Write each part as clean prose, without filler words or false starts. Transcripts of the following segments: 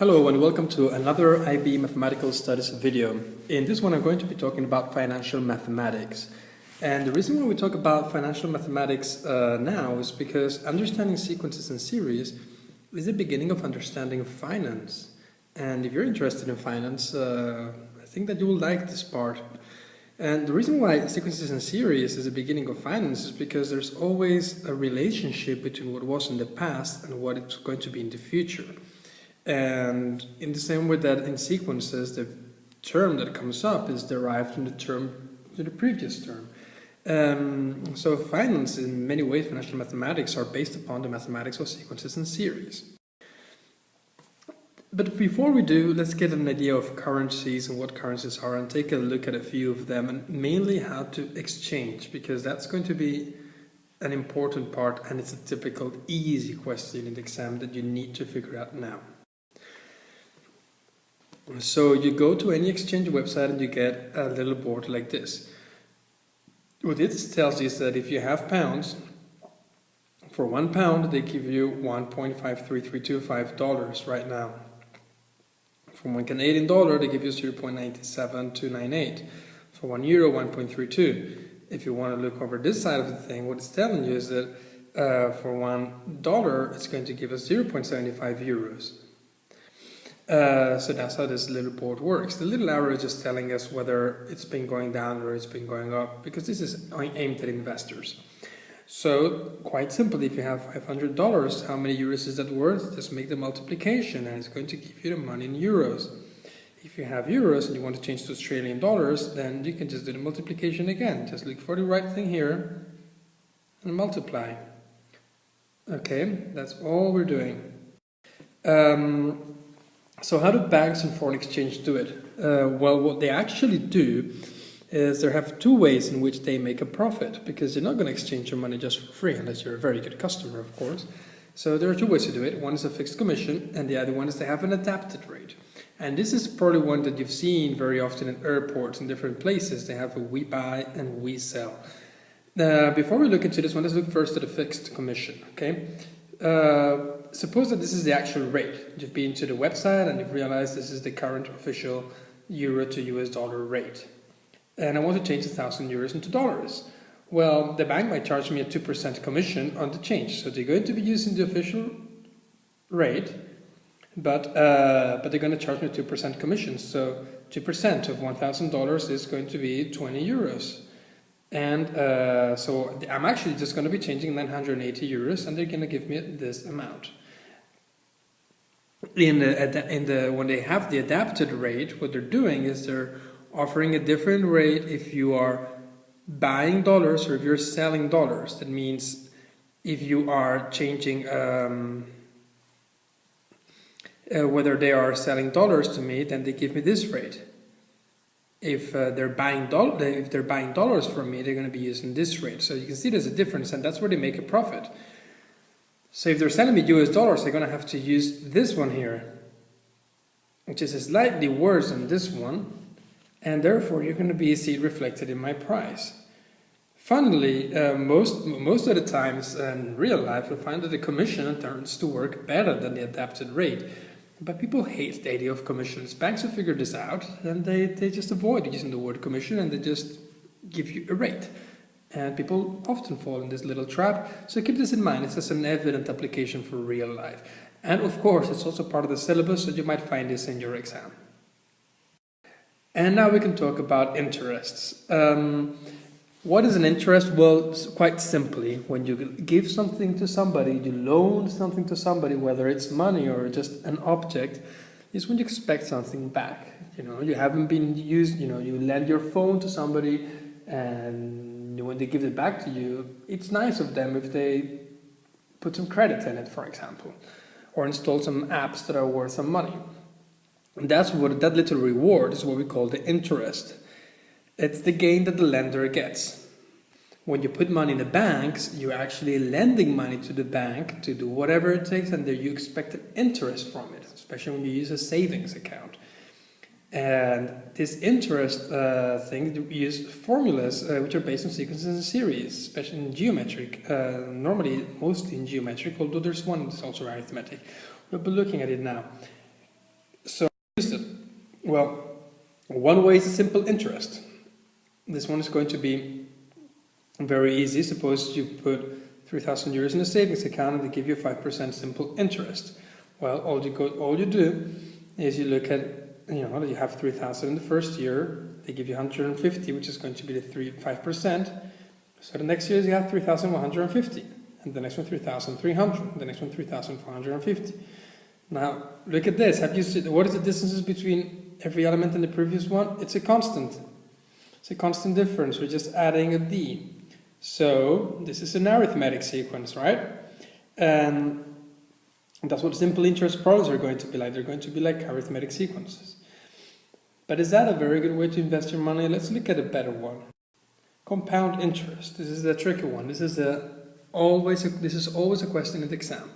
Hello and welcome to another IB Mathematical Studies video. In this one I'm going to be talking about financial mathematics. And the reason why we talk about financial mathematics now is because understanding sequences and series is the beginning of understanding finance. And if you're interested in finance, I think that you will like this part. And the reason why sequences and series is the beginning of finance is because there's always a relationship between what was in the past and what it's going to be in the future. And in the same way that in sequences, the term that comes up is derived from the term to the previous term. So finance, in many ways, financial mathematics are based upon the mathematics of sequences and series. But before we do, let's get an idea of currencies and what currencies are and take a look at a few of them and mainly how to exchange, because that's going to be an important part and it's a typical easy question in the exam that you need to figure out now. So you go to any exchange website and you get a little board like this. What this tells you is that if you have pounds, for £1 they give you $1.53325 right now. For $1 Canadian they give you 0.97298. For €1, 1.32. If you want to look over this side of the thing, what it's telling you is that for $1 it's going to give us 0.75 euros. So that's how this little board works. The little arrow is just telling us whether it's been going down or it's been going up, because this is aimed at investors. So quite simply, if you have $500, how many euros is that worth? Just make the multiplication and it's going to give you the money in euros. If you have euros and you want to change to Australian dollars, then you can just do the multiplication again. Just look for the right thing here and multiply. Okay, that's all we're doing. So how do banks and foreign exchange do it? Well, what they actually do is they have two ways in which they make a profit, because you're not going to exchange your money just for free unless you're a very good customer, of course. So there are two ways to do it. One is a fixed commission and the other one is they have an adapted rate. And this is probably one that you've seen very often in airports and different places. They have a we buy and we sell. Before we look into this one, let's look first at a fixed commission, okay? Suppose that this is the actual rate. You've been to the website and you've realized this is the current official euro to US dollar rate. And I want to change 1,000 euros into dollars. Well, the bank might charge me a 2% commission on the change. So they're going to be using the official rate, but they're going to charge me 2% commission. So 2% of $1,000 is going to be 20 euros. And so I'm actually just going to be changing 980 euros and they're going to give me this amount. When they have the adapted rate, what they're doing is they're offering a different rate if you are buying dollars or if you're selling dollars. That means if you are changing, whether they are selling dollars to me, then they give me this rate. If they're buying dollars from me, they're going to be using this rate. So you can see there's a difference, and that's where they make a profit. So if they're selling me US dollars, they're going to have to use this one here, which is slightly worse than this one, and therefore you're going to see it reflected in my price. Funnily, most of the times in real life, you'll find that the commission turns to work better than the adapted rate. But people hate the idea of commissions. Banks have figured this out and they just avoid using the word commission and they just give you a rate. And people often fall in this little trap. So keep this in mind. It's just an evident application for real life. And of course, it's also part of the syllabus, so you might find this in your exam. And now we can talk about interests. What is an interest? Well, quite simply, when you give something to somebody, you loan something to somebody, whether it's money or just an object, is when you expect something back. You haven't been used, you lend your phone to somebody and when they give it back to you, it's nice of them if they put some credit in it, for example, or install some apps that are worth some money. And that little reward is what we call the interest. It's the gain that the lender gets. When you put money in the banks, you're actually lending money to the bank to do whatever it takes, and you expect an interest from it, especially when you use a savings account. And this interest thing, we use formulas which are based on sequences and series, especially in geometric. Mostly in geometric, although there's one that's also arithmetic. We'll be looking at it now. So use it. Well, one way is a simple interest. This one is going to be very easy. Suppose you put 3,000 euros in a savings account and they give you 5% simple interest. Well, all you do is you look at, you have 3,000 in the first year, they give you 150, which is going to be the 5%. So the next year you have 3,150, and the next one 3,300, the next one 3,450. Now look at this. Have you seen what is the distances between every element in the previous one? It's a constant. It's a constant difference. We're just adding a d. So this is an arithmetic sequence, right? And that's what simple interest problems are going to be like. They're going to be like arithmetic sequences. But is that a very good way to invest your money? Let's look at a better one. Compound interest. This is the tricky one. This is always a question at the exam.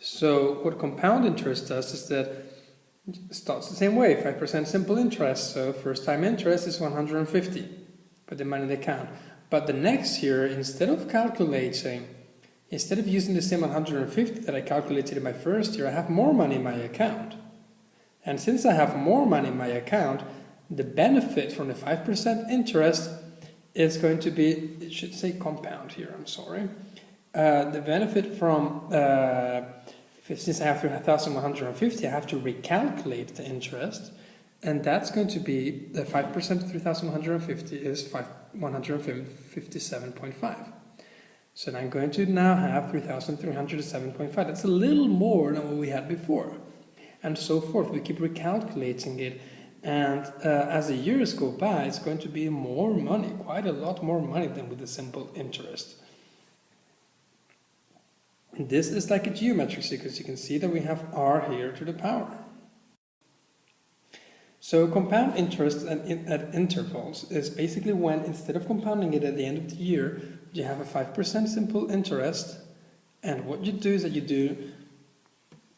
So what compound interest does is that it starts the same way, 5% simple interest. So first time interest is 150, put the money in the account. But the next year, instead of using the same 150 that I calculated in my first year, I have more money in my account. And since I have more money in my account, the benefit from the 5% interest is going to be, it should say compound here, I'm sorry. The benefit from, since I have 3,150, I have to recalculate the interest. And that's going to be, the 5% of 3,150 is 157.5. So I'm going to now have 3,307.5. That's a little more than what we had before. And so forth. We keep recalculating it. And as the years go by, it's going to be more money, quite a lot more money than with the simple interest. And this is like a geometric sequence. You can see that we have r here to the power. So compound interest at intervals is basically when, instead of compounding it at the end of the year, you have a 5% simple interest, and what you do is that you do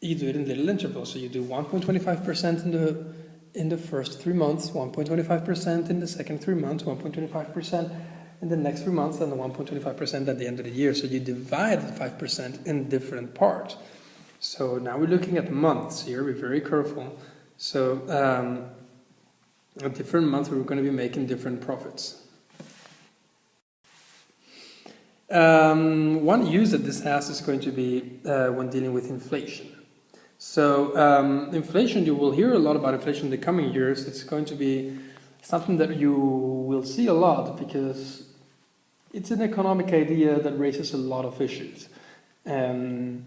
it in little intervals. So you do 1.25% in the first 3 months, 1.25% in the second 3 months, 1.25% in the next 3 months, and the 1.25% at the end of the year. So you divide the 5% in different parts. So now we're looking at months here. We're very careful. So at different months, we're going to be making different profits. One use that this has is going to be when dealing with inflation. So inflation, you will hear a lot about inflation in the coming years. It's going to be something that you will see a lot because it's an economic idea that raises a lot of issues and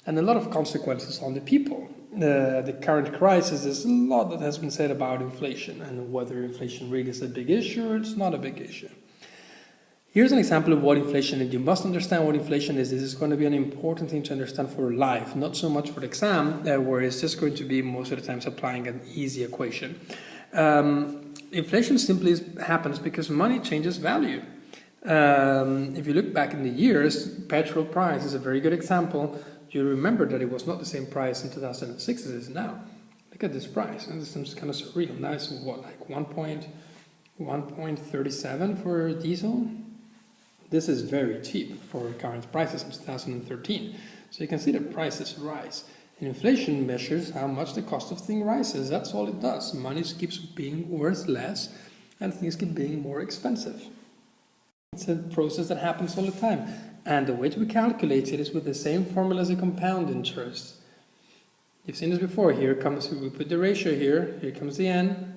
a lot of consequences on the people. The current crisis, there's a lot that has been said about inflation and whether inflation really is a big issue or it's not a big issue. Here's an example of what inflation is. You must understand what inflation is. This is going to be an important thing to understand for life, not so much for the exam, where it's just going to be most of the times applying an easy equation. Inflation simply happens because money changes value. If you look back in the years, petrol price is a very good example. You remember that it was not the same price in 2006 as it is now. Look at this price, and this seems kind of surreal. Now it's what, like 1.37 for diesel? This is very cheap for current prices in 2013. So you can see that prices rise. And inflation measures how much the cost of things rises. That's all it does. Money keeps being worth less and things keep being more expensive. It's a process that happens all the time. And the way to calculate it is with the same formula as a compound interest. You've seen this before. Here comes, we put the ratio here comes the n,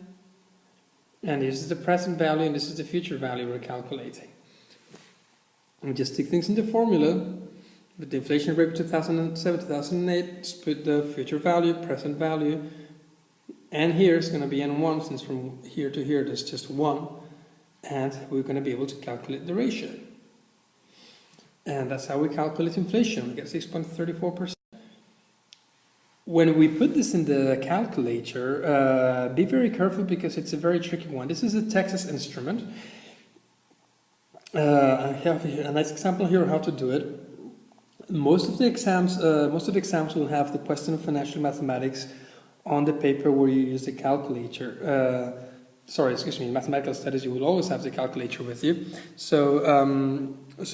and this is the present value, and this is the future value we're calculating. We just stick things in the formula. With the inflation rate of 2007, 2008, just put the future value, present value, and here is going to be n1, since from here to here there's just 1, and we're going to be able to calculate the ratio. And that's how we calculate inflation. We get 6.34%. When we put this in the calculator, be very careful because it's a very tricky one. This is a Texas instrument. I have here a nice example here of how to do it. Most of the exams will have the question of financial mathematics on the paper where you use the calculator. Mathematical studies, you will always have the calculator with you. So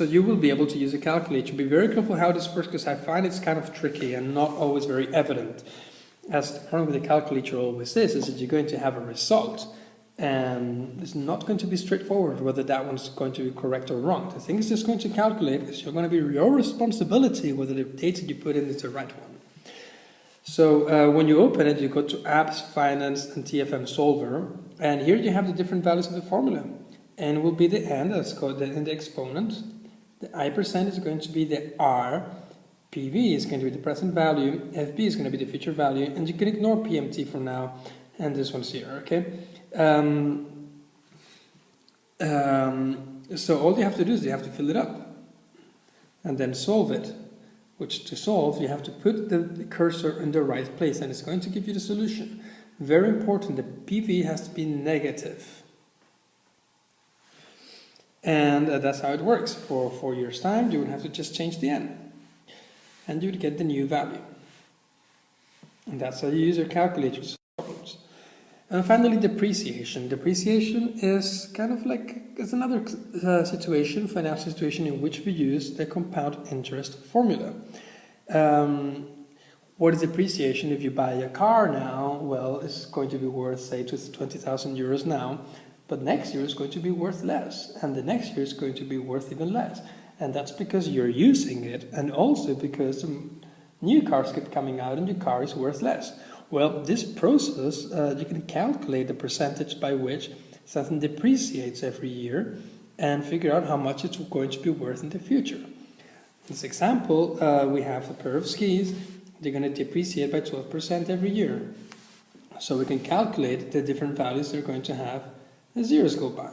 you will be able to use a calculator. Be very careful how this works because I find it's kind of tricky and not always very evident. as the problem with the calculator always is that you're going to have a result, and it's not going to be straightforward whether that one's going to be correct or wrong. The thing is just going to calculate, it's going to be your responsibility whether the data you put in is the right one. So when you open it, you go to Apps, Finance, and TFM Solver, and here you have the different values of the formula. N will be the N, that's called in the exponent. The I% is going to be the R. PV is going to be the present value. FB is going to be the future value, and you can ignore PMT for now, and this one's here, okay? So all you have to do is you have to fill it up and then solve it. Which to solve, you have to put the cursor in the right place, and it's going to give you the solution. Very important, the PV has to be negative. And that's how it works. For 4 years' time, you would have to just change the N, and you would get the new value. And that's how you use your calculator to solve problems. And finally, depreciation. Depreciation is kind of like, it's another situation, financial situation, in which we use the compound interest formula. What is depreciation? If you buy a car now, well, it's going to be worth, say, 20,000 euros now, but next year it's going to be worth less, and the next year is going to be worth even less. And that's because you're using it, and also because new cars keep coming out and your car is worth less. Well, this process, you can calculate the percentage by which something depreciates every year and figure out how much it's going to be worth in the future. In this example, we have a pair of skis. They're going to depreciate by 12% every year. So we can calculate the different values they're going to have as years go by.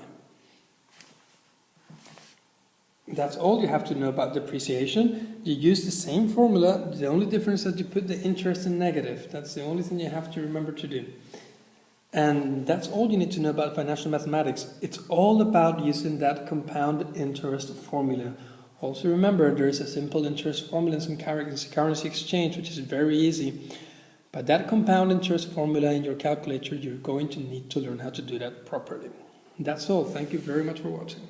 That's all you have to know about depreciation. You use the same formula, the only difference is that you put the interest in negative. That's the only thing you have to remember to do. And that's all you need to know about financial mathematics. It's all about using that compound interest formula. Also remember, there is a simple interest formula in some currency exchange, which is very easy. But that compound interest formula in your calculator, you're going to need to learn how to do that properly. That's all. Thank you very much for watching.